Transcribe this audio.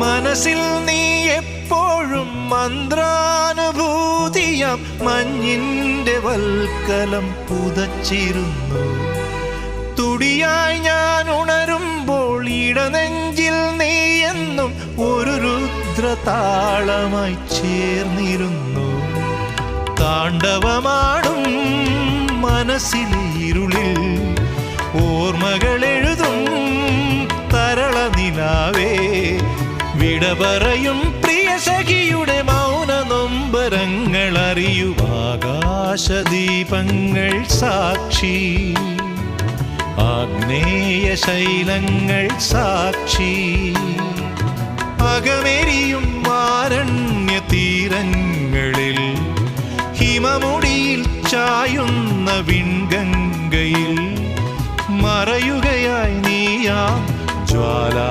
മനസ്സിൽ നീ എപ്പോഴും മന്ത്രാനുഭൂതിയാം മഞ്ഞിന്റെ വൽക്കലം പുതച്ചിരുന്നു. തുടിയായി ഞാൻ ഉണരുമ്പോൾ ഇടനെഞ്ചിൽ നീ എന്നും ഒരു രുദ്രതാളമായി ചേർന്നിരുന്നു. താണ്ഡവമാടും മനസ്സിലെ ഇരുളിൽ ഓർമ്മകൾ എഴുതും തരള നിലാവേ. വിട പറയും പ്രിയ സഖിയുടെ മൗന നൊമ്പരങ്ങൾ അറിയൂ ആകാശദീപങ്ങൾ സാക്ഷി, ആഗ്നേയ ശൈലങ്ങൾ സാക്ഷി. അകമെരിയും ആരണ്യ തീരങ്ങളിൽ ഹിമമുടിയിൽ ചായുന്ന വിൺഗംഗയിൽ മറയുകയായി നീയാം ജ്വാലാ